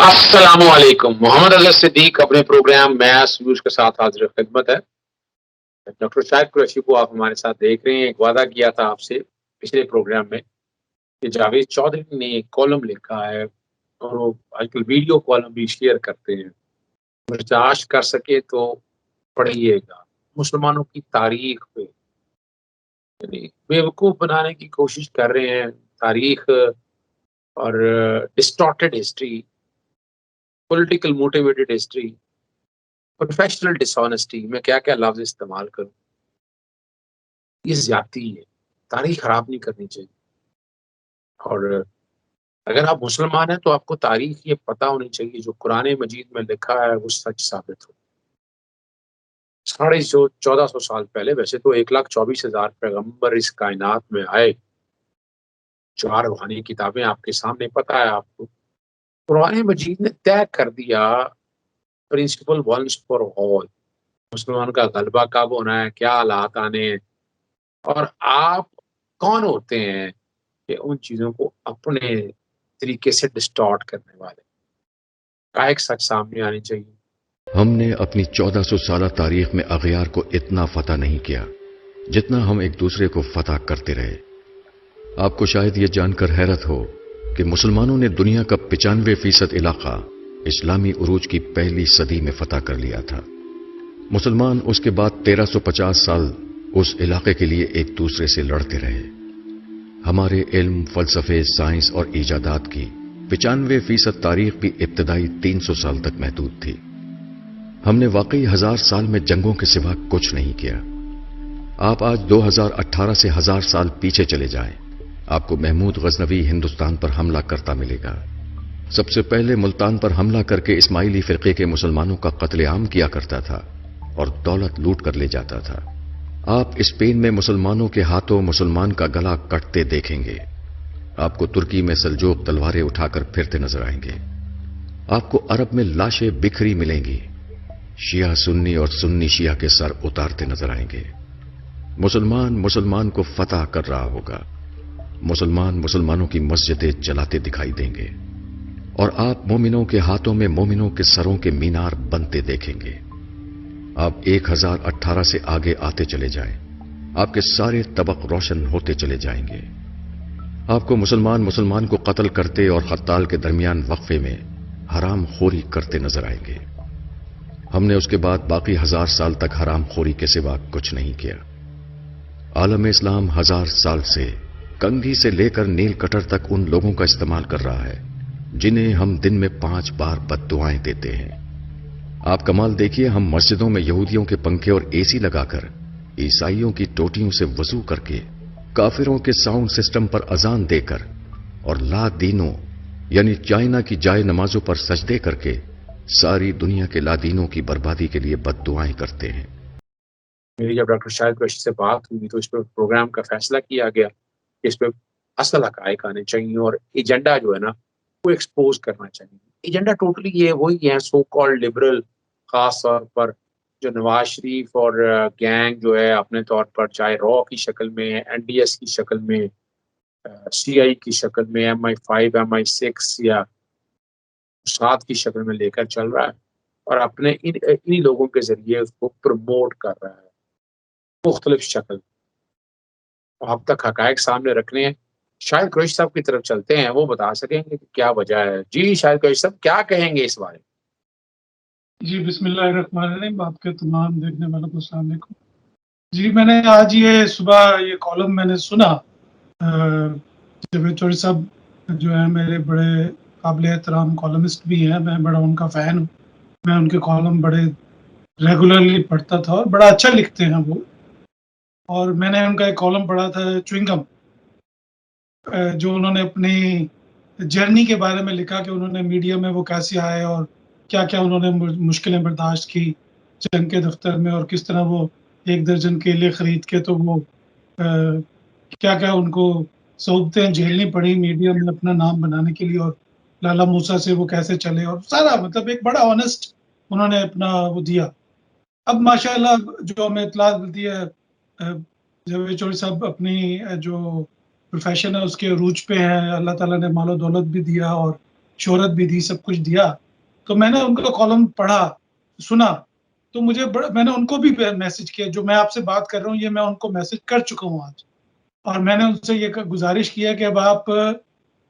अस्सलामुअलैकुम। मोहम्मद अजहर सिद्दीक अपने programme maths views के साथ हाजिर खिदमत है। डॉक्टर शाहिद कुरैशी को आप हमारे साथ देख रहे हैं। एक वादा किया था आपसे पिछले प्रोग्राम में कि जावेद चौधरी ने एक कॉलम लिखा है और वो आजकल वीडियो कॉलम भी शेयर करते हैं। बर्दाश्त कर सके तो पढ़िएगा। मुसलमानों की तारीख पे यानी बेवकूफ बनाने की कोशिश कर रहे हैं। तारीख और distorted history, political motivated history, professional dishonesty में क्या-क्या लफ्ज़ इस्तेमाल करूँ? ये ज़्यादती है। तारीख खराब नहीं करनी चाहिए। और अगर आप मुसलमान हैं तो आपको तारीख ये पता होनी चाहिए जो कुरान मजीद में लिखा है वो सच साबित हो। साढ़े सौ 1400 साल पहले वैसे तो 1,24,000 पैगंबर इस कायनात में आए। 4 रूहानी किताबें आपके सामने, पता है आपको। कुरान मजीद ने तय कर दिया प्रिंसिपल वंस फॉर ऑल, मुसलमान का गलबा कब होना है, क्या हालात आने हैं और आप कौन होते हैं कि उन चीज़ों को अपने तरीके से डिस्टॉर्ट करने वाले। का एक सच सामने आनी चाहिए। हमने अपनी 1400 साला तारीख में अगयार को इतना फतह नहीं किया जितना हम एक दूसरे को फतह करते रहे। आपको शायद यह जानकर हैरत हो कि मुसलमानों ने दुनिया का 95% इलाका इस्लामी उरूज की पहली सदी में फतह कर लिया था। मुसलमान उसके बाद 1350 साल उस इलाके के लिए एक दूसरे से लड़ते रहे। हमारे इल्म, फलसफे, साइंस और ईजादात की 95% तारीख भी इब्तदाई 300 साल तक महदूद थी। हमने वाकई 1000 साल में जंगों के सिवा कुछ नहीं किया। आप आज 2018 से 1000 साल पीछे चले जाएं, आपको महमूद गजनवी हिंदुस्तान पर हमला करता मिलेगा। सबसे पहले मुल्तान पर हमला करके इस्माइली फिरके के मुसलमानों का कत्लेआम किया करता था और दौलत लूट कर ले जाता था। आप स्पेन में मुसलमानों के हाथों मुसलमान का गला कटते देखेंगे। आपको तुर्की में सल्जूक तलवारें उठाकर फिरते नजर आएंगे। आपको अरब में लाशें बिखरी मिलेंगी। शिया सुन्नी और सुन्नी शिया के सर उतारते नजर आएंगे। मुसलमान मुसलमान को फतह कर रहा होगा। मुसलमान मुसलमानों की मस्जिदें जलाते दिखाई देंगे और आप मोमिनों के हाथों में मोमिनों के सरों के मीनार बनते देखेंगे। आप 1018 से आगे आते चले जाएं, आपके सारे तबक रोशन होते चले जाएंगे। आपको मुसलमान मुसलमान को कत्ल करते और खत्ताल के दरमियान वक्फे में हराम खोरी करते नजर आएंगे। हमने उसके बाद बाकी 1000 साल तक हराम खोरी के सिवा कुछ नहीं किया। आलम इस्लाम 1000 साल से कंघी से लेकर नील कटर तक उन लोगों का इस्तेमाल कर रहा है जिन्हें हम दिन में 5 बार बद्दुआएं देते हैं। आप कमाल देखिए, हम मस्जिदों में यहूदियों के पंखे और एसी लगाकर, ईसाइयों की टोटियों से वजू करके, काफिरों के साउंड सिस्टम पर अजान देकर और ला दीनों यानी चाइना की जाय नमाजों पर सजदे करके सारी दुनिया के लादीनों की बर्बादी के लिए बद्दुआएं करते हैं। मेरी जब डॉक्टर शाहिद कुरैशी से बात हुई तो इस पे प्रोग्राम का फैसला किया गया कि इस पे असल हकायक आने चाहिए और एजेंडा जो है ना वो एक्सपोज करना चाहिए। एजेंडा टोटली ये वही है, सो कॉल्ड लिबरल, खास तौर पर जो नवाज शरीफ और गैंग जो है अपने तौर पर चाहे रॉ की शक्ल में, एनडीएस की शक्ल में, सीआई की शक्ल में, MI5 MI6 या साथ की शक्ल में लेकर चल रहा है और अपने इन्हीं लोगों के जरिए उसको प्रमोट कर रहा है मुख्तलिफ शक्ल। आप तक हकायक सामने रखने हैं। शाहिद कुरैशी साहब की तरफ चलते हैं, वो बता सकेंगे कि क्या वजह है। जी शाहिद कुरैशी साहब क्या कहेंगे इस बारे में? जी बिस्मिल्लाहिर्रहमानिर्रहीम। आपके तमाम देखने वालों को अस्सलाम वालेकुम। जी मैंने आज ये सुबह ये कॉलम मैंने सुना। जावेद चौधरी साहब जो है मेरे बड़े काबिल एहतराम कॉलमिस्ट भी हैं, मैं बड़ा उनका फ़ैन हूँ। मैं उनके कॉलम बड़े रेगुलरली पढ़ता था और बड़ा अच्छा लिखते हैं वो। और मैंने उनका एक कॉलम पढ़ा था च्युइंगम, जो उन्होंने अपनी जर्नी के बारे में लिखा कि उन्होंने मीडिया में वो कैसे आए और क्या-क्या उन्होंने मुश्किलें बर्दाश्त की जंग के दफ्तर में, और किस तरह वो 1 दर्जन केले खरीद के तो वो क्या-क्या उनको सोबतें झेलनी पड़ी मीडिया में अपना नाम बनाने के लिए, और लाला मूसा से वो कैसे चले, और सारा मतलब एक बड़ा ऑनेस्ट उन्होंने अपना वो दिया। अब माशाअल्लाह जो हमें इत्तला मिलती है, जावेद चौधरी साहब अपनी जो प्रोफ़ेशन है उसके अरूज पे हैं। अल्लाह ताला ने मालो दौलत भी दिया और शोहरत भी दी, सब कुछ दिया। तो मैंने उनका कॉलम पढ़ा, सुना, तो मैंने उनको भी मैसेज किया, जो मैं आपसे बात कर रहा हूँ ये मैं उनको मैसेज कर चुका हूँ आज। और मैंने उनसे ये गुजारिश किया कि अब आप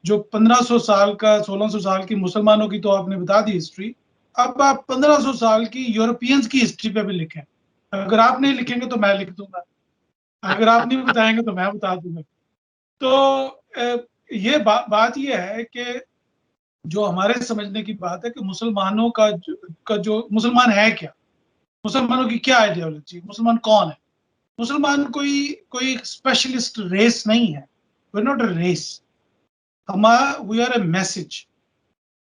जो 1500 साल का 1600 साल की मुसलमानों की तो आपने बता दी हिस्ट्री, अब आप 1500 साल की यूरोपियंस की हिस्ट्री पे भी लिखें। अगर आप नहीं लिखेंगे तो मैं लिख दूंगा, अगर आप नहीं बताएंगे तो मैं बता दूंगा। तो ये बात ये है कि जो हमारे समझने की बात है कि मुसलमानों का जो मुसलमान है क्या, मुसलमानों की क्या आइडियोलॉजी, मुसलमान कौन है। मुसलमान कोई कोई स्पेशलिस्ट रेस नहीं है, वी नॉट अ रेस, हमारा वी आर ए मैसेज।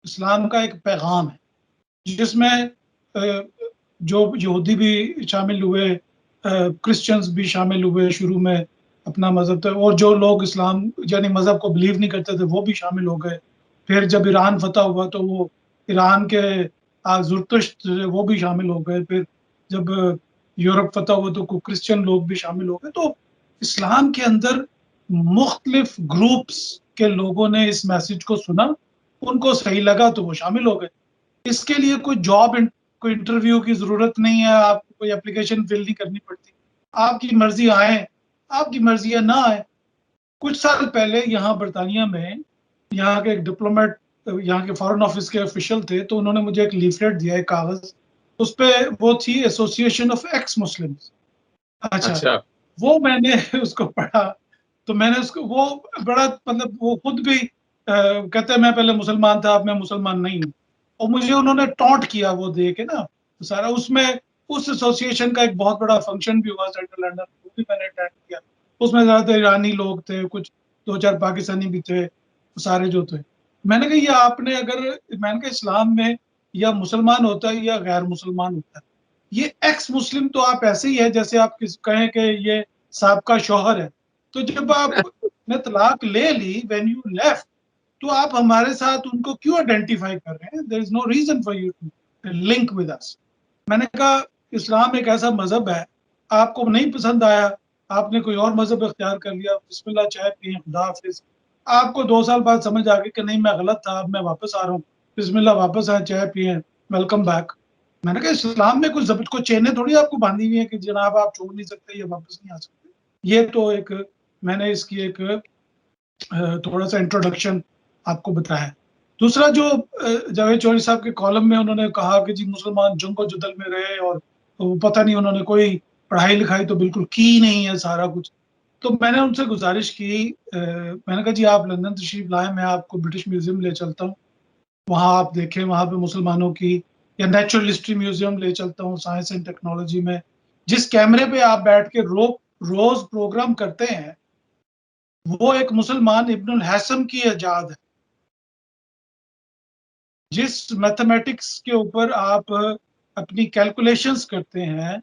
इस्लाम का एक पैगाम है जिसमें जो यहूदी भी शामिल हुए, क्रिश्चियंस भी शामिल हुए शुरू में अपना मजहब था, और जो लोग इस्लाम यानी मजहब को बिलीव नहीं करते थे वो भी शामिल हो गए। फिर जब ईरान फतह हुआ तो वो ईरान के जुरतुश वो भी शामिल हो गए। फिर जब यूरोप फतह हुआ तो कुछ क्रिश्चियन लोग भी शामिल हो गए। तो इस्लाम के अंदर मुख्तलिफ ग्रुप्स के लोगों ने इस मैसेज को सुना, उनको सही लगा तो वो शामिल हो गए। इसके लिए कोई कोई इंटरव्यू की जरूरत नहीं है, आपको कोई एप्लीकेशन फिल नहीं करनी पड़ती। आपकी मर्जी आए, आपकी मर्जी है ना आए। कुछ साल पहले यहाँ बरतानिया में यहाँ के एक डिप्लोमेट, यहाँ के फॉरेन ऑफिस के ऑफिशियल थे, तो उन्होंने मुझे एक लीफलेट दिया, एक कागज, उस पे वो थी एसोसिएशन ऑफ एक्स मुस्लिम्स। अच्छा, अच्छा। वो मैंने उसको पढ़ा, तो मैंने उसको वो बड़ा मतलब वो खुद भी कहते हैं मैं पहले मुसलमान था अब मैं मुसलमान नहीं हूँ। और मुझे उन्होंने टॉन्ट किया वो दे के ना सारा। उसमें उस एसोसिएशन का एक बहुत बड़ा फंक्शन भी हुआ सेंट्रल लंदन, वो भी मैंने अटेंड किया। उसमें ज्यादातर ईरानी लोग थे, कुछ दो चार पाकिस्तानी भी थे, सारे जो थे। मैंने कहा ये आपने अगर, मैंने कहा इस्लाम में या मुसलमान होता है या गैर मुसलमान होता है, ये एक्स मुस्लिम तो आप ऐसे ही है जैसे आप कहें कि ये साबका शौहर है। तो जब आपने तलाक ले ली, व्हेन यू लेफ्ट, तो आप हमारे साथ उनको क्यों आइडेंटिफाई कर रहे हैं? There is no reason for you to link with us. मैंने कहा इस्लाम एक ऐसा मजहब है, आपको नहीं पसंद आया, आपने कोई और मजहब इख्तियार कर लिया, बिस्मिल्लाह चाय पिए, खुदा हाफिज। आपको 2 साल बाद समझ आ गई कि नहीं मैं गलत था, अब मैं वापस आ रहा हूँ, बिस्मिल्लाह वापस आए, चाय पिए, वेलकम बैक। मैंने कहा इस्लाम में कुछ जबत को चेनें थोड़ी आपको बांधी हुई है कि जनाब आप छोड़ नहीं सकते या वापस नहीं आ सकते। ये तो एक मैंने इसकी एक थोड़ा सा इंट्रोडक्शन आपको बताया। दूसरा जो जावेद चौधरी साहब के कॉलम में उन्होंने कहा कि जी मुसलमान जंगो जदल में रहे और पता नहीं उन्होंने कोई पढ़ाई लिखाई तो बिल्कुल की नहीं है सारा कुछ। तो मैंने उनसे गुजारिश की, मैंने कहा जी आप लंदन तशरीफ लाएं, मैं आपको ब्रिटिश म्यूजियम ले चलता हूँ, वहाँ आप देखें, वहाँ पे मुसलमानों की, या नेचुरल हिस्ट्री म्यूजियम ले चलता हूँ, साइंस एंड टेक्नोलॉजी में जिस कैमरे पे आप बैठ के रोज प्रोग्राम करते हैं वो एक मुसलमान इब्नुल हैसम की इजाद है। जिस मैथमेटिक्स के ऊपर आप अपनी कैलकुलेशंस करते हैं,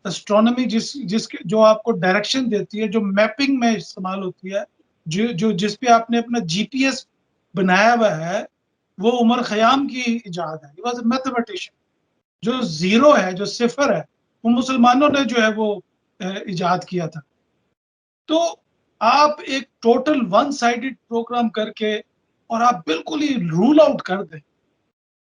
एस्ट्रोनॉमी जिसके जो आपको डायरेक्शन देती है, जो मैपिंग में इस्तेमाल होती है, जो जिस पे आपने अपना जीपीएस बनाया हुआ है, वो उमर खयाम की इजाद है। Was a mathematician. जो जीरो है, जो सिफर है, वो मुसलमानों ने जो है वो इजाद किया था। तो आप एक टोटल वन साइडेड प्रोग्राम करके और आप बिल्कुल ही रूल आउट कर दें,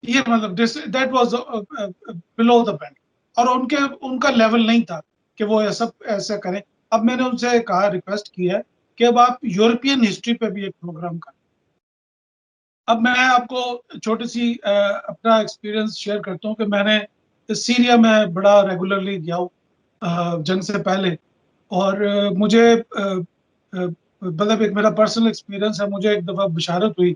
ये मतलब that was below the belt. और उनका लेवल नहीं था कि वो ऐसा ऐसा करें। अब मैंने उनसे कहा, रिक्वेस्ट की है कि अब आप यूरोपियन हिस्ट्री पे भी एक प्रोग्राम करें। अब मैं आपको छोटी सी अपना एक्सपीरियंस शेयर करता हूँ कि मैंने सीरिया में बड़ा रेगुलरली गया हूँ जंग से पहले। और मुझे मतलब एक मेरा पर्सनल एक्सपीरियंस है, मुझे एक दफ़ा बशारत हुई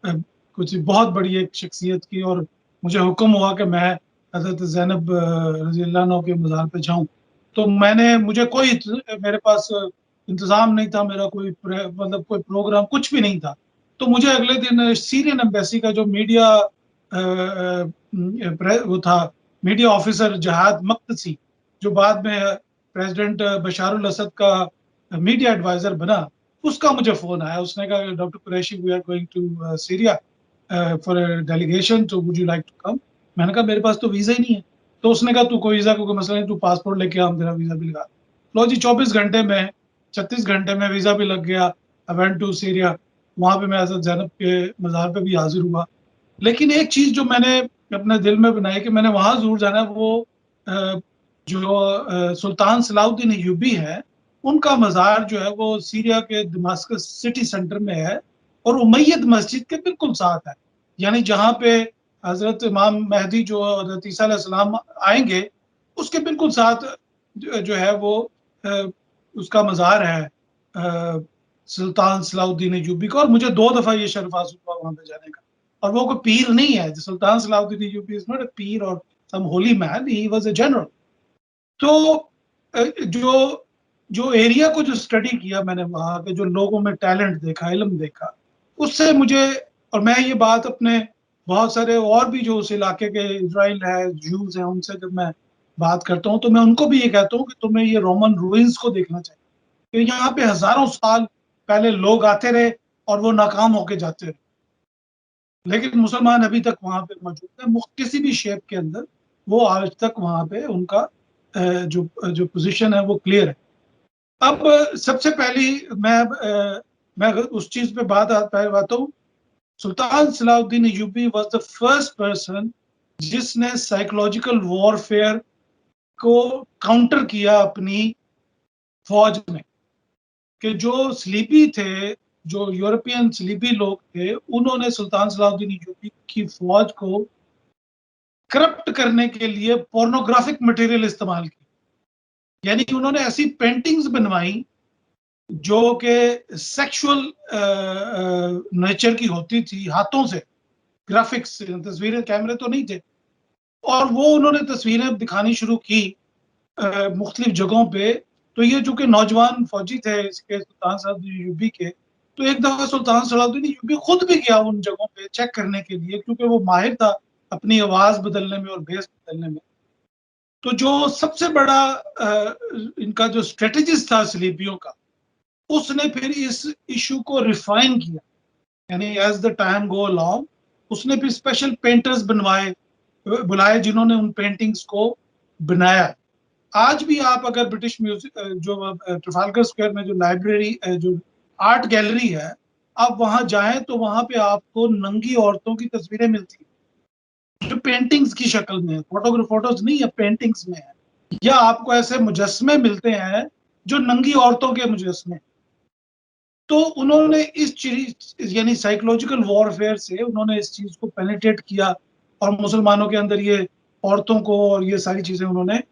कुछ बहुत बड़ी एक शख्सियत की, और मुझे हुक्म हुआ कि मैं हज़रत ज़ैनब रज़ी अल्लाह अन्हा के मज़ार पे जाऊँ। तो मुझे कोई मेरे पास इंतज़ाम नहीं था, मेरा कोई मतलब कोई प्रोग्राम कुछ भी नहीं था। तो मुझे अगले दिन सीरियन एम्बेसी का जो मीडिया वो था, मीडिया ऑफिसर जहाद मक्तसी, जो बाद में प्रेसिडेंट बशार अल असद का मीडिया एडवाइजर बना, उसका मुझे फोन आया। उसने कहा doctor Qureshi we are going to Syria for a delegation, तो would you like to come. मैंने कहा मेरे पास तो वीजा ही नहीं है। तो उसने कहा तू कोई वीजा का कोई मसला नहीं, तू पासपोर्ट लेके आ, हम तेरा वीजा भी लगा। लो जी, 24 घंटे में 36 घंटे में वीजा भी लग गया। I went to Syria. वहां पे मैं हज़रत ज़ैनब के मज़ार पे भी हाजिर हुआ। लेकिन एक चीज जो मैंने अपने दिल में बनाई कि मैंने वहां जरूर जाना है, वो जो सुल्तान सलाउद्दीन अय्यूबी है, उनका मज़ार जो है वो सीरिया के दमास्कस सिटी सेंटर में है और उमैयद मस्जिद के बिल्कुल साथ है। यानी जहाँ पे हजरत इमाम मेहदी जो हजरत ईसा अलैहिस्सलाम आएंगे, उसके बिल्कुल साथ जो है वो उसका मज़ार है सुल्तान सलाउद्दीन अय्यूबी का। और मुझे 2 दफा ये शर्फ हासिल हुआ वहां पे जाने का। और वो कोई पीर नहीं है, Sultan Salahuddin Ayyubi is not a पीर और some holy man, he was a general. तो जो जो एरिया को जो स्टडी किया मैंने, वहाँ के जो लोगों में टैलेंट देखा, इल्म देखा, उससे मुझे, और मैं ये बात अपने बहुत सारे और भी जो उस इलाके के इजराइल है, ज्यूज हैं, उनसे जब मैं बात करता हूँ तो मैं उनको भी ये कहता हूँ कि तुम्हें ये रोमन रूइंस को देखना चाहिए कि यहाँ पे हजारों साल पहले लोग आते रहे और वो नाकाम होके जाते रहे, लेकिन मुसलमान अभी तक वहां पे मौजूद है किसी भी शेप के अंदर। वो आज तक वहां पे उनका जो जो पोजीशन है वो क्लियर है। अब सबसे पहली मैं अगर उस चीज पे बात आता हूँ, Sultan Salahuddin Ayyubi was the first person जिसने साइकोलॉजिकल वॉरफेयर को काउंटर किया अपनी फौज में, कि जो स्लीपी थे, जो यूरोपियन स्लीपी लोग थे, उन्होंने सुल्तान सलाउद्दीन अय्यूबी की फौज को करप्ट करने के लिए पोर्नोग्राफिक मटेरियल इस्तेमाल किया। यानी कि उन्होंने ऐसी पेंटिंग्स बनवाई जो कि सेक्सुअल नेचर की होती थी, हाथों से ग्राफिक्स, तस्वीरें, कैमरे तो नहीं थे, और वो उन्होंने तस्वीरें दिखानी शुरू की मुख्तलिफ जगहों पे। तो ये जो कि नौजवान फौजी थे इसके, सुल्तान सलाउद्दीन अय्यूबी के, तो एक दफा सुल्तान सलाउद्दीन अय्यूबी खुद भी गया उन जगहों पे चेक करने के लिए, क्योंकि वो माहिर था अपनी आवाज बदलने में और बेस बदलने में। तो जो सबसे बड़ा इनका जो स्ट्रेटेजिस्ट था स्लीपियों का, उसने फिर इस इशू को रिफाइन किया। यानी as the time go along उसने फिर स्पेशल पेंटर्स बुलाए जिन्होंने उन पेंटिंग्स को बनाया। आज भी आप अगर ब्रिटिश म्यूजिक जो ट्रफालगर स्क्वायर में जो लाइब्रेरी जो आर्ट गैलरी है, आप वहां जाएं तो वहां पे आपको नंगी औरतों की तस्वीरें मिलती हैं जो पेंटिंग्स की शक्ल में है, फोटोज नहीं है, पेंटिंग्स में है। या आपको ऐसे मुजस्मे मिलते हैं जो नंगी औरतों के मुजस्मे। तो उन्होंने इस चीज यानी साइकोलॉजिकल वॉरफेयर से उन्होंने इस चीज को पेनिट्रेट किया और मुसलमानों के अंदर ये औरतों को और ये सारी चीजें उन्होंने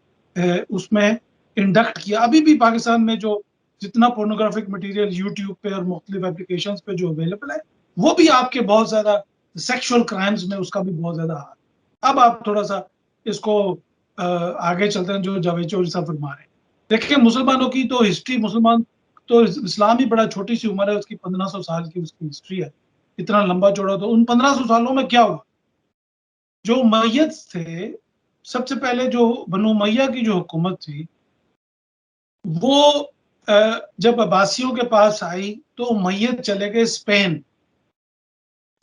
उसमें इंडक्ट किया। अभी भी पाकिस्तान में जो जितना पोर्नोग्राफिक मटेरियल यूट्यूब पे और मुख्तलिफ एप्लीकेशन पे जो अवेलेबल है, वो भी आपके बहुत ज्यादा सेक्सुअल क्राइम्स में उसका भी बहुत ज्यादा हाथ। अब आप थोड़ा सा इसको आगे चलते हैं जो जावेद चौधरी साहब फरमा रहे हैं। देखिए मुसलमानों की तो हिस्ट्री, मुसलमान तो इस्लाम ही बड़ा छोटी सी उम्र है उसकी, 1500 साल की उसकी हिस्ट्री है, इतना लंबा चौड़ा। तो उन 1500 सालों में क्या हुआ? जो उमैयद थे, सबसे पहले जो बनु उमैया की जो हुकूमत थी, वो जब अब्बासियों के पास आई तो उमैयद चले गए स्पेन।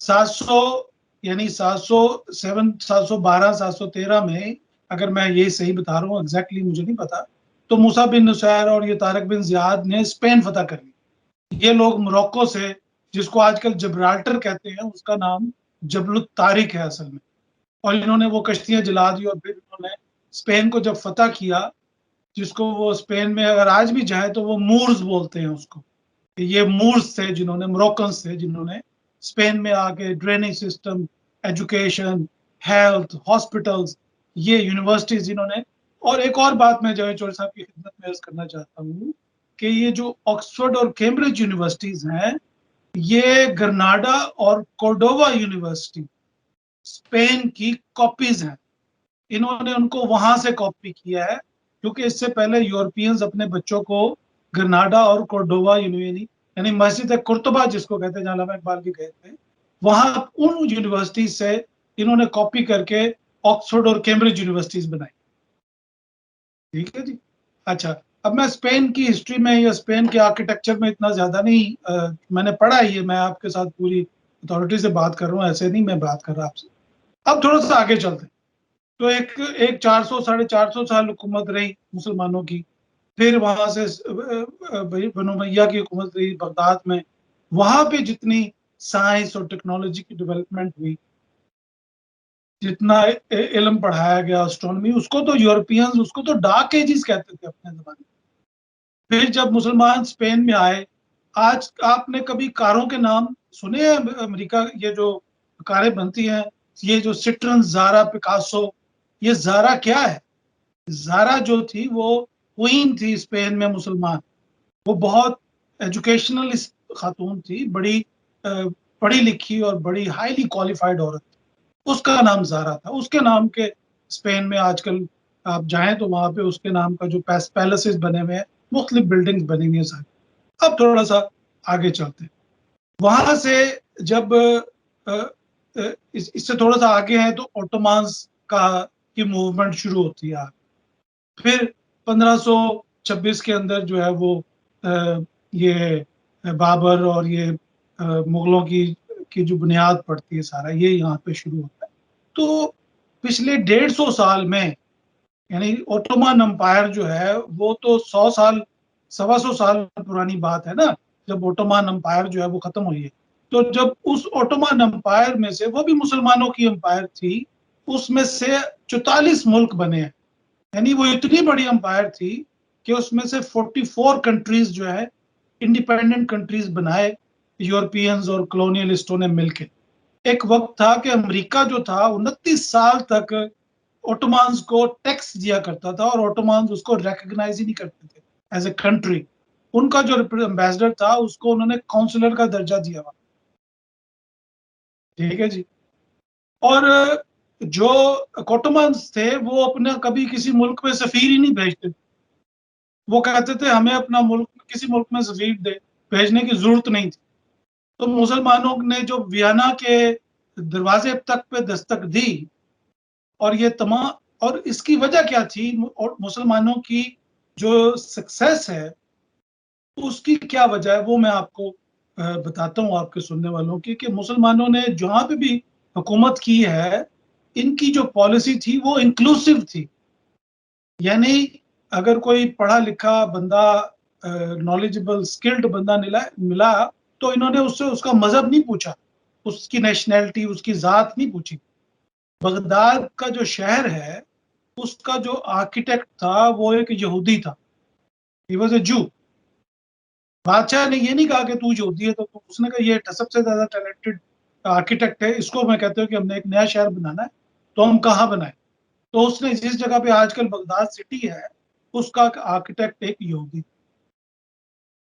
700 यानी 712 713 में, अगर मैं ये सही बता रहा हूँ, एग्जैक्टली मुझे नहीं पता, तो मूसा बिन नुसैर और ये तारिक बिन जियाद ने स्पेन फतह कर ली। ये लोग मोरक्को से, जिसको आजकल जबराल्टर कहते हैं, उसका नाम जबलुत तारिक है असल में, और इन्होंने वो कश्तियां जला दी और फिर इन्होंने स्पेन को जब फतह किया, जिसको वो स्पेन में अगर आज भी जाए तो वो मूर्स बोलते हैं उसको। ये मूर्स थे जिन्होंने, मोरक्कन्स थे जिन्होंने स्पेन में आके drainage system, education, health, hospitals, ये यूनिवर्सिटीज इन्होंने। और एक और बात मैं जावेद चौधरी साहब की खिदमत में अर्ज करना चाहता हूँ कि ये जो ऑक्सफोर्ड और कैम्ब्रिज यूनिवर्सिटीज हैं, ये ग्रनाडा और कोर्डोवा यूनिवर्सिटी स्पेन की कॉपीज हैं। इन्होंने उनको वहां से कॉपी किया है, क्योंकि इससे पहले यूरोपियंस अपने बच्चों को ग्रनाडा और कोर्डोवा यानी मस्जिद कुर्तुबा जिसको कहते हैं, जहां अल्लामा इकबाल भी गए थे, वहां उन यूनिवर्सिटीज से इन्होंने कॉपी करके ऑक्सफोर्ड और कैम्ब्रिज यूनिवर्सिटीज बनाई। ठीक है जी। अच्छा, अब मैं स्पेन की हिस्ट्री में या स्पेन के आर्किटेक्चर में इतना ज्यादा नहीं मैंने पढ़ा है, ये मैं आपके साथ पूरी अथॉरिटी से बात कर रहा हूँ, ऐसे नहीं मैं बात कर रहा आपसे। अब थोड़ा सा आगे चलते हैं। तो एक 400 450 साल हुकूमत रही मुसलमानों की। फिर वहां से बनु उमैया की हुकूमत रही बगदाद में। वहां पे जितनी साइंस और टेक्नोलॉजी की डेवलपमेंट हुई, जितना इल्म पढ़ाया गया एस्ट्रोनॉमी, उसको तो यूरोपियंस, उसको तो डार्क एजेस कहते थे अपने जमाने में। फिर जब मुसलमान स्पेन में आए, आज आपने कभी कारों के नाम सुने हैं अमेरिका? ये जो कारें बनती हैं, ये जो सिट्रन, जारा, पिकासो, ये जारा क्या है? जारा जो थी वो क्वीन थी स्पेन में मुसलमान। वो बहुत एजुकेशनल खातून थी, बड़ी पढ़ी लिखी और बड़ी हाईली क्वालिफाइड औरत। उसका नाम जारा था। उसके नाम के स्पेन में आजकल आप जाएं तो वहां पे उसके नाम का जो पैलेसेस बने हुए हैं, मुख्तलिफ बिल्डिंग्स बनी हुई हैं सारी। अब थोड़ा सा आगे चलते हैं। वहां से जब इससे थोड़ा सा आगे है तो ओटोमान्स का की मूवमेंट शुरू होती है। फिर 1526 के अंदर जो है वो ये बाबर और ये मुगलों की जो बुनियाद पड़ती है, सारा ये यहाँ पे शुरू होता है। तो पिछले 150 साल में, यानी ओटोमन एम्पायर जो है वो तो 100 साल, 125 साल पुरानी बात है ना, जब ओटोमन एम्पायर जो है वो खत्म हुई है। तो जब उस ओटोमन एम्पायर में से, वो भी मुसलमानों की एम्पायर थी, उसमें से 44 मुल्क बने हैं। यानी वो इतनी बड़ी एम्पायर थी कि उसमें से 44 कंट्रीज जो है इंडिपेंडेंट कंट्रीज बनाए यूरोपियंस और कॉलोनियलिस्टों ने मिलकर। एक वक्त था कि अमेरिका जो था 29 साल तक ओटोमान्स को टैक्स दिया करता था और ओटोमान्स उसको रिकॉग्नाइज ही नहीं करते थे एज ए कंट्री। उनका जो एम्बेसडर था उसको उन्होंने काउंसलर का दर्जा दिया हुआ। ठीक है जी। और जो ओटोमान्स थे वो अपने कभी किसी मुल्क में सफीर ही नहीं भेजते। वो कहते थे हमें अपना मुल्क, किसी मुल्क में सफीर भेजने की जरूरत नहीं थी। तो मुसलमानों ने जो वियना के दरवाजे तक पे दस्तक दी, और ये तमाम, और इसकी वजह क्या थी, और मुसलमानों की जो सक्सेस है उसकी क्या वजह है, वो मैं आपको बताता हूँ आपके सुनने वालों की, कि मुसलमानों ने जहां पे भी हुकूमत की है, इनकी जो पॉलिसी थी वो इंक्लूसिव थी। यानी अगर कोई पढ़ा लिखा बंदा, नॉलेजेबल स्किल्ड बंदा मिला तो इन्होंने उससे उसका मजहब नहीं पूछा, उसकी नेशनैलिटी, उसकी जात नहीं पूछी। बगदाद का जो शहर है उसका जो आर्किटेक्ट था वो एक यहूदी था। ही वाज अ जू। बादशाह ने ये नहीं कहा कि तू यहूदी है तो उसने कहा ये सबसे ज्यादा टैलेंटेड आर्किटेक्ट है, इसको मैं कहते हूँ कि हमने एक नया शहर बनाना है, तो हम कहाँ बनाए? तो उसने जिस जगह पे आजकल बगदाद सिटी है उसका आर्किटेक्ट एक यहूदी।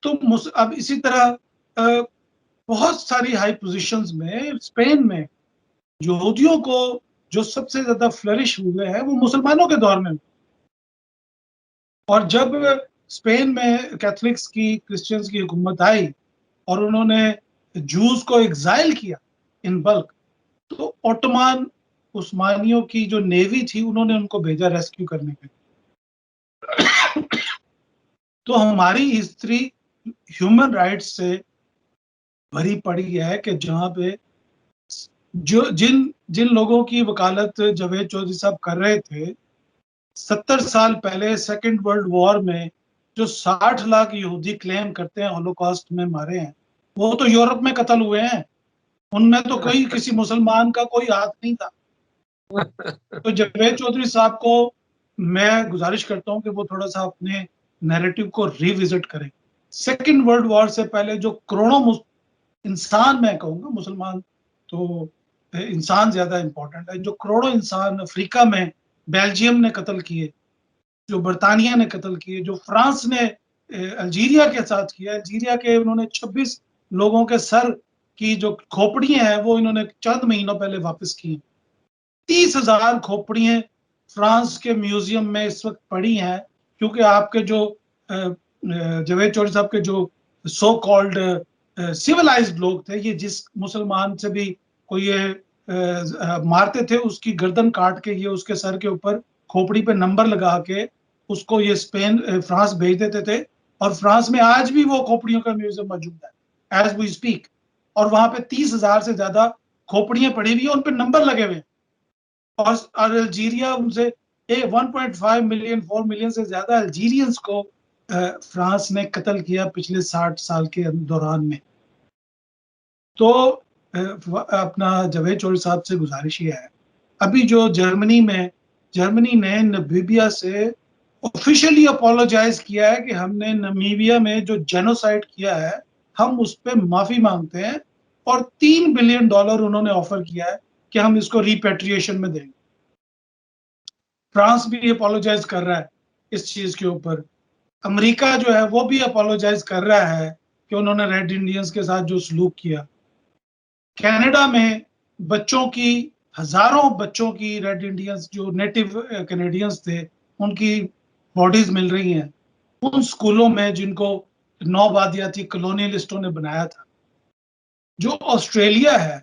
तो अब इसी तरह बहुत सारी हाई पोजीशंस में स्पेन में यहूदियों को जो सबसे ज्यादा फ्लरिश हुए हैं वो मुसलमानों के दौर में। और जब स्पेन में कैथलिक्स की, क्रिश्चियंस की हुकूमत आई और उन्होंने जूस को एग्जाइल किया इन बल्क, तो ओटोमान उस्मानियों की जो नेवी थी उन्होंने उनको भेजा रेस्क्यू करने के लिए। तो हमारी हिस्ट्री ह्यूमन राइट्स से भरी पड़ी है कि जहाँ पे जो जिन जिन लोगों की वकालत जावेद चौधरी साहब कर रहे थे, 70 साल पहले सेकेंड वर्ल्ड वॉर में जो 60 लाख यहूदी क्लेम करते हैं होलोकॉस्ट में मारे हैं, वो तो यूरोप में कत्ल हुए हैं। उनमें तो कोई किसी मुसलमान का कोई हाथ नहीं था। तो जावेद चौधरी साहब को मैं गुजारिश करता हूं कि वो थोड़ा सा अपने नैरेटिव को रिविजिट करें। सेकेंड वर्ल्ड वॉर से पहले जो करोड़ों इंसान, मैं कहूंगा मुसलमान तो इंसान ज्यादा इंपॉर्टेंट है, जो करोड़ों इंसान अफ्रीका में बेल्जियम ने कत्ल किए, जो बरतानिया ने कत्ल किए, जो फ्रांस ने अल्जीरिया के साथ किया, अल्जीरिया के उन्होंने 26 लोगों के सर की जो खोपड़ियां हैं वो इन्होंने चंद महीनों पहले वापस की। 30,000 खोपड़ियां फ्रांस के म्यूजियम में इस वक्त पड़ी हैं, क्योंकि आपके जो जावेद चौधरी साहब के जो सो कॉल्ड सिविलाइज्ड लोग थे, ये जिस मुसलमान से भी कोई ये मारते थे उसकी गर्दन काट के ये उसके सर के ऊपर खोपड़ी पे नंबर लगा के उसको ये स्पेन, फ्रांस भेज देते थे। और फ्रांस में आज भी वो खोपड़ियों का म्यूजियम मौजूद है एज वी स्पीक। और वहां पे 30,000 से ज्यादा खोपड़ियां पड़ी हुई है, उन पे नंबर लगे हुए। और अल्जीरिया उनसे 1.5 मिलियन, 4 मिलियन से ज्यादा अल्जीरियंस को फ्रांस ने कत्ल किया पिछले 60 साल के दौरान में। तो अपना जावेद चौधरी साहब से गुजारिश ये है, अभी जो जर्मनी ने नमीबिया से ऑफिशियली अपोलोजाइज किया है कि हमने नमीबिया में जो जेनोसाइड किया है हम उस पर माफी मांगते हैं, और $3 बिलियन उन्होंने ऑफर किया है कि हम इसको रिपेट्रिएशन में देंगे। फ्रांस भी अपोलोजाइज कर रहा है इस चीज के ऊपर। अमेरिका जो है वो भी अपोलोजाइज कर रहा है कि उन्होंने रेड इंडियंस के साथ जो सलूक किया। कनाडा में बच्चों की, हजारों बच्चों की, रेड इंडियंस जो नेटिव कैनेडियंस थे उनकी बॉडीज मिल रही हैं उन स्कूलों में जिनको नौबादियाती कॉलोनियलिस्टों ने बनाया था। जो ऑस्ट्रेलिया है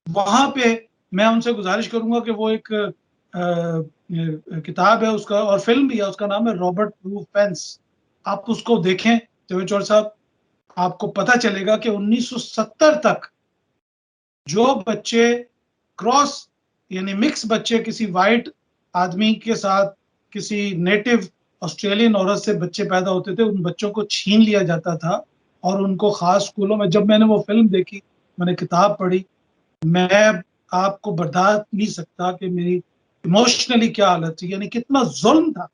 वहां पे मैं उनसे गुजारिश करूंगा कि वो एक किताब है उसका और फिल्म भी है, उसका नाम है रॉबर्ट प्रूफ फेंस। आप उसको देखें देवेचौर साहब, आपको पता चलेगा कि 1970 तक जो बच्चे क्रॉस यानी मिक्स बच्चे किसी वाइट आदमी के साथ किसी नेटिव ऑस्ट्रेलियन औरत से बच्चे पैदा होते थे, उन बच्चों को छीन लिया जाता था और उनको खास स्कूलों में। जब मैंने वो फिल्म देखी, मैंने किताब पढ़ी, मैं आपको बर्दाश्त नहीं सकता कि मेरी इमोशनली क्या हालत थी, यानी कितना जुल्म था।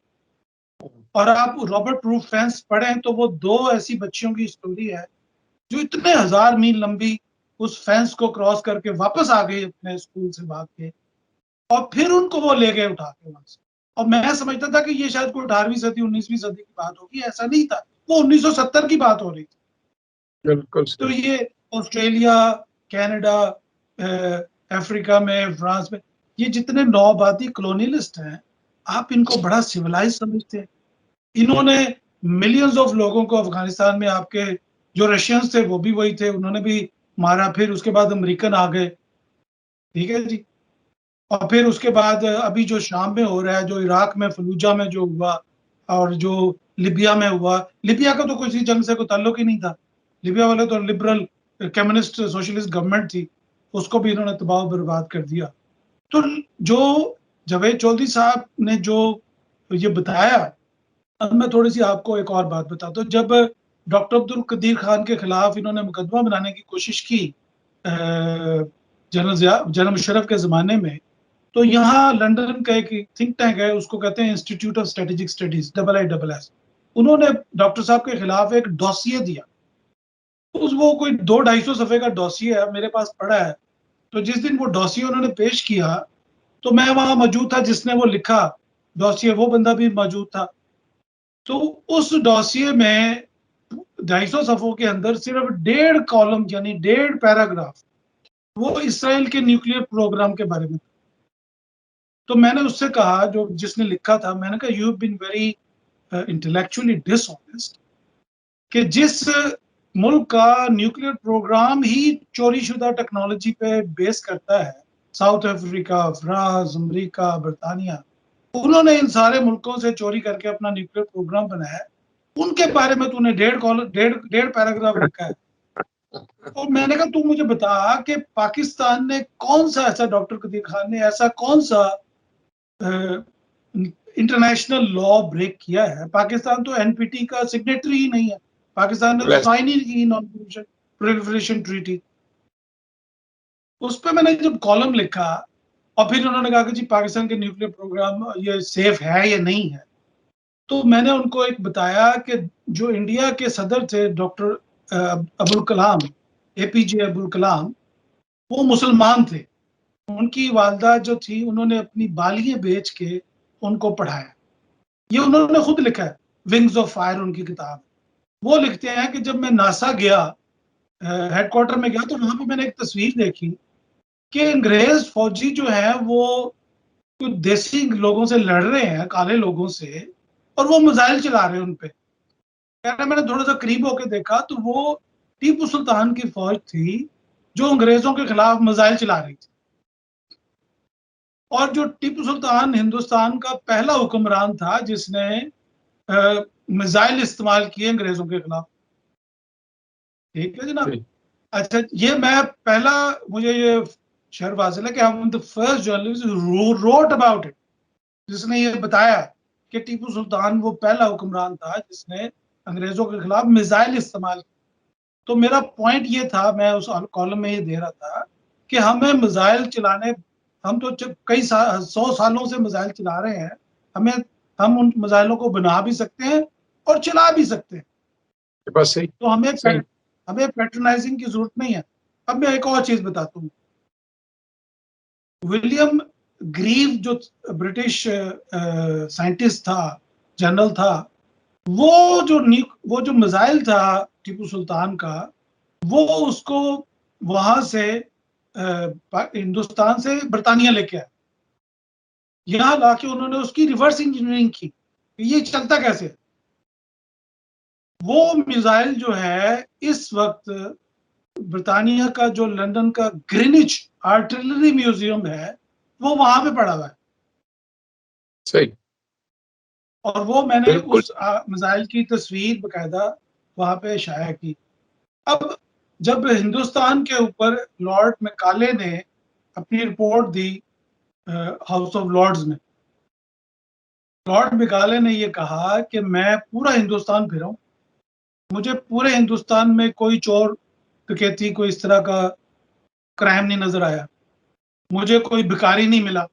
और आप रॉबर्ट प्रूफ फेंस पढ़ें तो वो दो ऐसी बच्चियों की स्टोरी है जो इतने हजार मील लंबी उस फेंस को क्रॉस करके वापस आ गई अपने स्कूल से भाग के, और फिर उनको वो ले गए उठा के वहां से। और मैं समझता था कि ये शायद कोई 18वीं सदी 19वीं सदी की बात होगी, ऐसा नहीं था, वो 1970 की बात हो रही थी। बिल्कुल तो सही। ये ऑस्ट्रेलिया, कनाडा, अफ्रीका में, फ्रांस में, ये जितने नौआबादी कॉलोनियलिस्ट हैं, आप इनको बड़ा सिविलाइज समझते हैं। इन्होंने मिलियंस ऑफ लोगों को अफगानिस्तान में, आपके जो रशियंस थे वो भी वही थे, उन्होंने भी मारा। फिर उसके बाद अमेरिकन आ गए, ठीक है जी। और फिर उसके बाद अभी जो शाम में हो रहा है, जो इराक में फलूजा में जो हुआ, और जो लिबिया में हुआ, लिबिया का तो किसी जंग से कोई ताल्लुक ही नहीं था। लिबिया वाले तो लिबरल कम्युनिस्ट सोशलिस्ट गवर्नमेंट थी, उसको भी इन्होंने तबाह बर्बाद कर दिया। तो जो जावेद चौधरी साहब ने जो ये बताया, अब मैं थोड़ी सी आपको एक और बात बताता हूँ। जब डॉक्टर अब्दुल कदीर खान के खिलाफ इन्होंने मुकदमा बनाने की कोशिश की जनरल मुशर्रफ के ज़माने में, तो यहाँ लंदन का एक थिंक टैंक है, उसको कहते हैं institute of strategic studies, IISS। उन्होंने डॉक्टर साहब के खिलाफ एक डॉसिए दिया। उस वो कोई 200-250 सफ़े का डॉसिए है, मेरे पास पड़ा है। तो जिस दिन वो डॉसिए उन्होंने पेश किया तो मैं वहां मौजूद था, जिसने वो लिखा डॉसिए वो बंदा भी मौजूद था। तो उस डॉसिए में 250 सफ़ों के अंदर सिर्फ 1.5 कॉलम यानी 1.5 पैराग्राफ वो इसराइल के न्यूक्लियर प्रोग्राम के बारे में। तो मैंने उससे कहा, जो जिसने लिखा था, मैंने कहा you have been very intellectually dishonest कि जिस मुल्क का न्यूक्लियर प्रोग्राम ही चोरी शुदा टेक्नोलॉजी पे बेस करता है, साउथ अफ्रीका, फ्रांस, अमेरिका, बर्तानिया, उन्होंने इन सारे मुल्कों से चोरी करके अपना न्यूक्लियर प्रोग्राम बनाया है, उनके बारे में तूने 1.5 पैराग्राफ लिखा है। और मैंने कहा तू मुझे बता कि पाकिस्तान ने कौन सा ऐसा, डॉक्टर कदीर खान ने ऐसा कौन सा इंटरनेशनल लॉ ब्रेक किया है? पाकिस्तान तो एनपीटी का सिग्नेटरी ही नहीं है, पाकिस्तान ने तो साइन ही की नॉन प्रोलिफरेशन ट्रीटी। उस पर मैंने जब कॉलम लिखा और फिर उन्होंने कहा कि जी पाकिस्तान के न्यूक्लियर प्रोग्राम ये सेफ है या नहीं है, तो मैंने उनको एक बताया कि जो इंडिया के सदर थे डॉक्टर अब्दुल कलाम, एपीजे अब्दुल कलाम, वो मुसलमान थे। उनकी वालदा जो थी, उन्होंने अपनी बालियां बेच के उनको पढ़ाया। ये उन्होंने खुद लिखा है, विंग्स ऑफ फायर उनकी किताब। वो लिखते हैं कि जब मैं नासा गया, हेडक्वार्टर में गया, तो वहां पे मैंने एक तस्वीर देखी कि अंग्रेज फौजी जो है वो कुछ देसी लोगों से लड़ रहे हैं, काले लोगों से, और वो मिसाइल चला रहे हैं उन पे। कह रहा, मैंने थोड़ा सा करीब होकर देखा तो वो टीपू सुल्तान की फौज थी जो अंग्रेजों के खिलाफ मिसाइल चला रही थी। और जो टीपू सुल्तान हिंदुस्तान का पहला हुक्मरान था जिसने मिसाइल इस्तेमाल किए अंग्रेजों के खिलाफ। ठीक है जनाब। अच्छा, ये मैं पहला, मुझे ये शर्फ हासिल है कि हम the first journalist wrote about it, जिसने ये बताया कि टीपू सुल्तान वो पहला हुक्मरान था जिसने अंग्रेजों के खिलाफ मिसाइल इस्तेमाल किया। तो मेरा पॉइंट ये था, मैं उस कॉलम में ये दे रहा था कि हमें मिसाइल चलाने, हम तो कई 100 सालों से मिसाइल चला रहे हैं, हम उन मिसाइलों को बना भी सकते हैं और चला भी सकते हैं। बस सही तो सही। हमें पैट्रोनाइजिंग की जरूरत नहीं है। अब मैं एक और चीज बताता हूँ। विलियम ग्रीव जो ब्रिटिश साइंटिस्ट था, जनरल था, वो जो मिसाइल था टीपू सुल्तान का, वो उसको वहां से हिंदुस्तान से बर्तानिया लेके आया। यहां लाके उन्होंने उसकी रिवर्स इंजीनियरिंग की। ये चलता कैसे? वो मिसाइल जो है इस वक्त ब्रिटानिया का जो लंदन का ग्रीनिच आर्टिलरी म्यूजियम है, वो वहां पे पड़ा हुआ है। सही। और वो मैंने बिल्कुल। उस मिसाइल की तस्वीर बकायदा वहां पे शाया की। अब जब हिंदुस्तान के ऊपर लॉर्ड मैकाले ने अपनी रिपोर्ट दी हाउस ऑफ लॉर्ड्स में, लॉर्ड मैकाले ने ये कहा कि मैं पूरा हिंदुस्तान फिरा हूं, मुझे पूरे हिंदुस्तान में कोई चोर डकैती कोई इस तरह का क्राइम नहीं नजर आया, मुझे कोई भिखारी नहीं मिला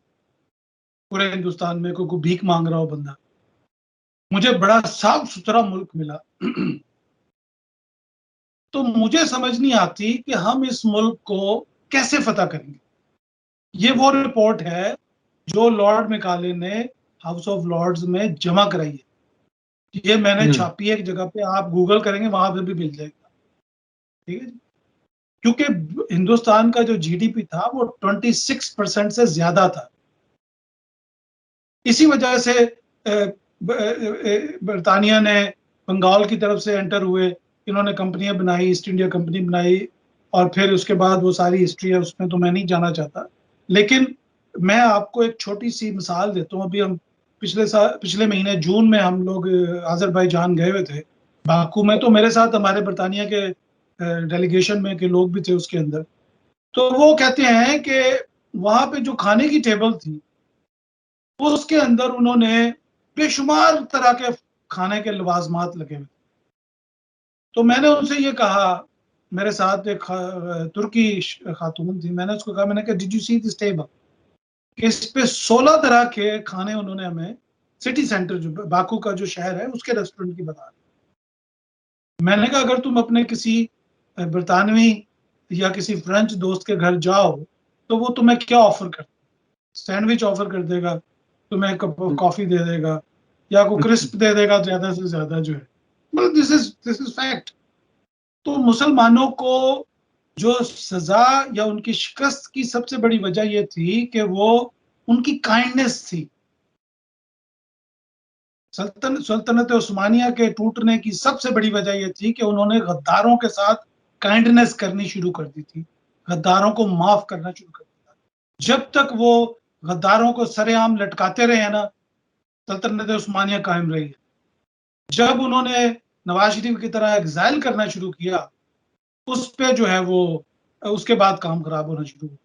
पूरे हिंदुस्तान में, कोई भीख मांग रहा हो बंदा, मुझे बड़ा साफ सुथरा मुल्क मिला। तो मुझे समझ नहीं आती कि हम इस मुल्क को कैसे फतह करेंगे। ये वो रिपोर्ट है जो लॉर्ड मैकाले ने हाउस ऑफ लॉर्ड्स में जमा कराई है। ये मैंने छापी है एक जगह पे, आप गूगल करेंगे वहां पे भी मिल जाएगा। ठीक है जी। क्योंकि हिंदुस्तान का जो जीडीपी था वो 26% से ज्यादा था। इसी वजह से बरतानिया ने बंगाल की तरफ से एंटर हुए, इन्होंने कंपनियां बनाई, ईस्ट इंडिया कंपनी बनाई, और फिर उसके बाद वो सारी हिस्ट्री है, उसमें तो मैं नहीं जाना चाहता। लेकिन मैं आपको एक छोटी सी मिसाल देता हूँ। अभी हम पिछले महीने जून में हम लोग अजरबैजान गए हुए थे, बाकू में। तो मेरे साथ हमारे बरतानिया के डेलीगेशन में के लोग भी थे उसके अंदर। तो वो कहते हैं कि वहां पे जो खाने की टेबल थी उसके अंदर उन्होंने बेशुमार तरह के खाने के लवाजमात लगे हुए। तो मैंने उनसे ये कहा, मेरे साथ एक तुर्की खातून थी, मैंने उसको कहा, मैंने कहा did you see this table? इस पे 16 तरह के खाने उन्होंने हमें सिटी सेंटर जो बाकू का जो शहर है उसके रेस्टोरेंट की बता दी। मैंने कहा अगर तुम अपने किसी बरतानवी या किसी फ्रेंच दोस्त के घर जाओ तो वो तुम्हें क्या ऑफर करता? सैंडविच ऑफर कर देगा, तुम्हें कप कॉफी दे देगा, या कोई क्रिस्प दे देगा ज्यादा से ज्यादा जो है। मतलब दिस इज फैक्ट। तो मुसलमानों को जो सजा या उनकी शिकस्त की सबसे बड़ी वजह यह थी कि वो उनकी काइंडनेस थी। सल्तनत उस्मानिया के टूटने की सबसे बड़ी वजह यह थी कि उन्होंने गद्दारों के साथ काइंडनेस करनी शुरू कर दी थी, गद्दारों को माफ करना शुरू कर दिया। जब तक वो गद्दारों को सरेआम लटकाते रहे हैं ना, सल्तनत उस्मानिया कायम रही है। जब उन्होंने नवाज शरीफ की तरह एग्जाइल करना शुरू किया, उस पे जो है वो उसके बाद काम खराब होना शुरू हुआ।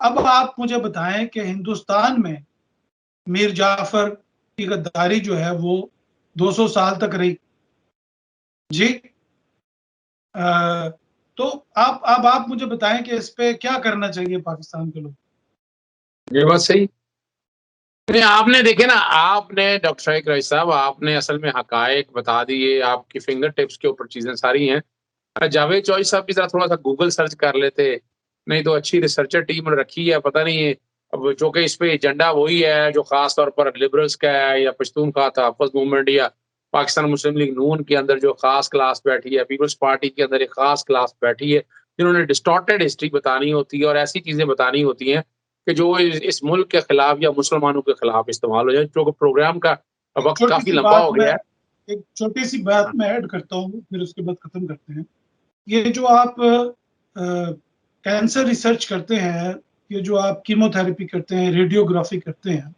अब आप मुझे बताएं कि हिंदुस्तान में मीर जाफर की गद्दारी जो है वो 200 साल तक रही जी। तो आप मुझे बताएं कि इस पे क्या करना चाहिए पाकिस्तान के लोग। ये बात सही। नहीं, आपने देखे ना, आपने डॉक्टर शाहिद कुरैशी साहब, आपने असल में हकायक बता दिए, आपकी फिंगर टिप्स के ऊपर चीजें सारी हैं। जावेद चौधरी साहब की तरह थोड़ा सा गूगल सर्च कर लेते, नहीं तो अच्छी रिसर्चर टीम रखी है, पता नहीं है। अब चूंकि इस पे एजेंडा वही है जो खास तौर पर लिबरल्स का है, या पश्तूनख्वा तहफ़्फ़ुज़ मूवमेंट, या पाकिस्तान मुस्लिम लीग नून के अंदर जो खास क्लास बैठी है, पीपल्स पार्टी के अंदर एक खास क्लास बैठी है, जिन्होंने डिस्टॉर्टेड हिस्ट्री बतानी होती है और ऐसी चीजें बतानी होती हैं कि जो इस मुल्क के खिलाफ या मुसलमानों के खिलाफ इस्तेमाल हो जाए। जो प्रोग्राम का वक्त काफी लंबा हो गया है। एक छोटी सी बात मैं ऐड करता हूँ, फिर उसके बाद खत्म करते हैं। ये जो आप कैंसर रिसर्च करते हैं, ये जो आप कीमोथेरेपी करते हैं, रेडियोग्राफी करते हैं,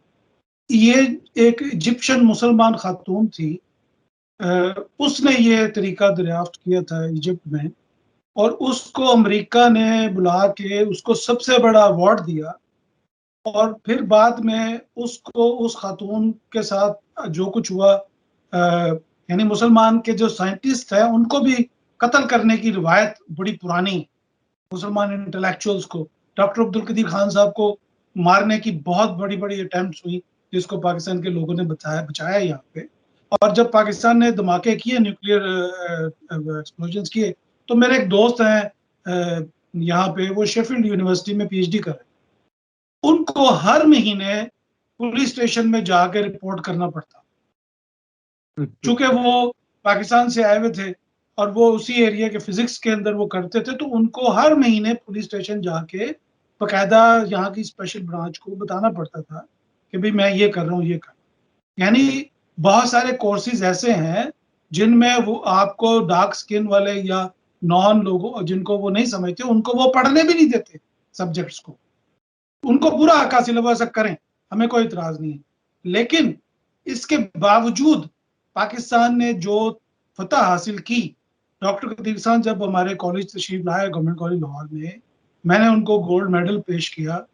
ये एक इजिप्शियन मुसलमान खातून थी, उसने ये तरीका दरियाफ्त किया था इजिप्ट में, और उसको अमेरिका ने बुला के उसको सबसे बड़ा अवार्ड दिया। और फिर बाद में उसको, उस खातून के साथ जो कुछ हुआ, यानी मुसलमान के जो साइंटिस्ट हैं उनको भी कत्ल करने की रिवायत बड़ी पुरानी, मुसलमान इंटेलेक्चुअल्स को, डॉक्टर अब्दुल कदीर खान साहब को मारने की बहुत बड़ी-बड़ी अटेम्प्ट्स हुई, जिसको पाकिस्तान के लोगों ने बचाया यहाँ पे। और जब पाकिस्तान ने धमाके किए, न्यूक्लियर एक्सप्लोजन्स किए, तो मेरे एक दोस्त हैं यहाँ पे, वो शेफील्ड यूनिवर्सिटी में पीएचडी कर रहे हैं। उनको हर महीने पुलिस स्टेशन में जाके रिपोर्ट करना पड़ता। चूँकि वो पाकिस्तान से आए हुए थे और वो उसी एरिया के फिज़िक्स के अंदर वो करते थे, तो उनको हर महीने पुलिस स्टेशन जाके बाकायदा यहाँ की स्पेशल ब्रांच को बताना पड़ता था कि भई मैं ये कर रहा हूँ, ये कर रहा हूँ। यानी बहुत सारे कोर्सेज़ ऐसे हैं, जिनमें वो आपको डार्क स्किन वाले या नॉन लोगों जिनको वो नहीं समझते, उनको वो पढ़ने भी नहीं देते सब्जेक्ट्स को। उनको पूरा का सिलेबस करें, हमें कोई इतराज़ नहीं है। लेकिन इसके बावजूद पाकिस्तान ने जो फ़तह हासिल की, डॉक्टर कदीर खान जब हमारे कॉलेज तशरीफ़ लाए गवर्नमेंट कॉलेज लाहौर में, मैंने उनको गोल्ड मेडल पेश किया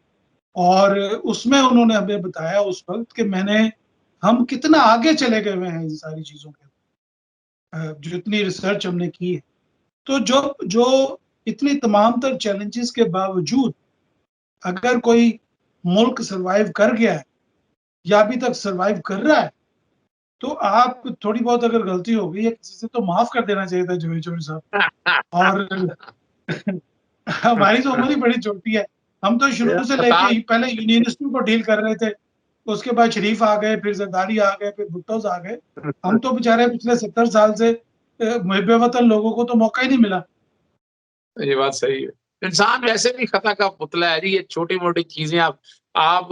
और उसमें उन्होंने हमें बताया उस वक़्त कि हम कितना आगे चले गए हुए हैं इन सारी चीज़ों के जितनी रिसर्च हमने की है। तो जो इतनी तमाम तर चैलेंजेस के बावजूद अगर कोई मुल्क सर्वाइव कर गया है या अभी तक सर्वाइव कर रहा है, तो आप थोड़ी बहुत अगर गलती हो गई है किसी से, तो माफ़ कर देना चाहिए था जावेद चौधरी साहब। और हमारी तो उम्र ही बड़ी छोटी है। हम तो शुरू से लेके ही पहले यूनियनिस्टों को डील कर रहे थे, उसके बाद शरीफ आ गए, फिर जरदारी आ गए, फिर भुट्टो आ गए। हम तो बेचारे पिछले 70 साल से मुहिब्बे वतन लोगों को तो मौका ही नहीं मिला। ये बात सही है। इंसान वैसे भी खता का पुतला है जी, ये छोटी-मोटी चीज़ें आप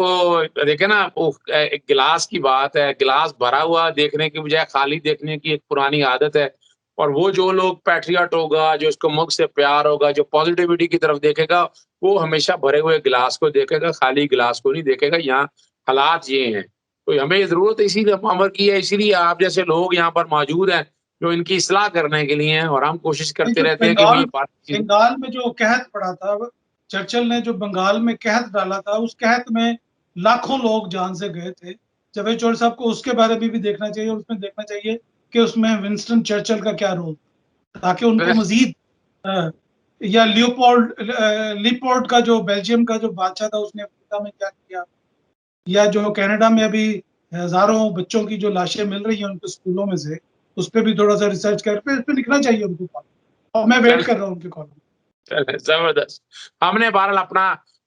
देखें ना, वो एक गिलास की बात है, गिलास भरा हुआ देखने की बजाय खाली देखने की एक पुरानी आदत है। और वो जो लोग पैट्रियट होगा, जो इसको मुल्क से प्यार होगा, जो पॉज़िटिविटी की तरफ देखेगा, वो हमेशा भरे हुए गिलास को देखेगा, खाली गिलास को नहीं देखेगा। यहाँ हालात ये हैं, तो हमें ज़रूरत इसीलिए अमर की है, इसीलिए आप जैसे लोग यहाँ पर मौजूद हैं, जो इनकी इस्लाह करने के लिए हैं, और हम कोशिश ये करते जो रहते हैं कि वो ये बात चीज़ें। बंगाल में जो कहत पड़ा था, चर्चिल ने जो बंगाल में कहत डाला था, उस कहत में लाखों लोग जान से गए थे। जावेद चौधरी साहब को उसके बारे में भी देखना चाहिए और उसमें देखना चाहिए कि उसमें विंस्टन चर्चिल का क्या रोल था, ताकि उनको मज़ीद या लीपोल्ड का जो बेल्जियम का जो बादशाह था, उसने अफ्रीका में क्या किया, या जो कनाडा में अभी हज़ारों बच्चों की जो लाशें मिल रही हैं उनके स्कूलों में से, उस पे भी थोड़ा-सा रिसर्च करके इस पे लिखना चाहिए उनको। और मैं वेट चल कर रहा हूँ उनके कॉल। चले ज़बरदस्त। हमने बहरहाल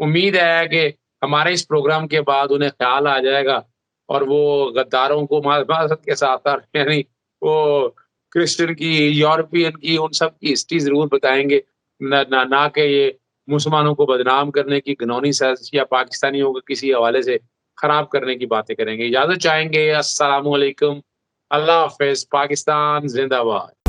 उम्मीद है कि हमारे इस प्रोग्राम के बाद उन्हें ख़्याल आ जाएगा और वो गद्दारों को माज़रत के साथ यानी वो क्रिश्चियन की, यूरोपियन की, उन सब की हिस्ट्री ज़रूर बताएँगे। ना कि ये मुसलमानों को बदनाम करने की घिनौनी साज़िश या पाकिस्तानियों को किसी हवाले से ख़राब करने की बातें करेंगे। इजाज़त चाहेंगे। अस्सलामु अलैकुम। अल्लाह हाफ़िज़। पाकिस्तान ज़िंदाबाद।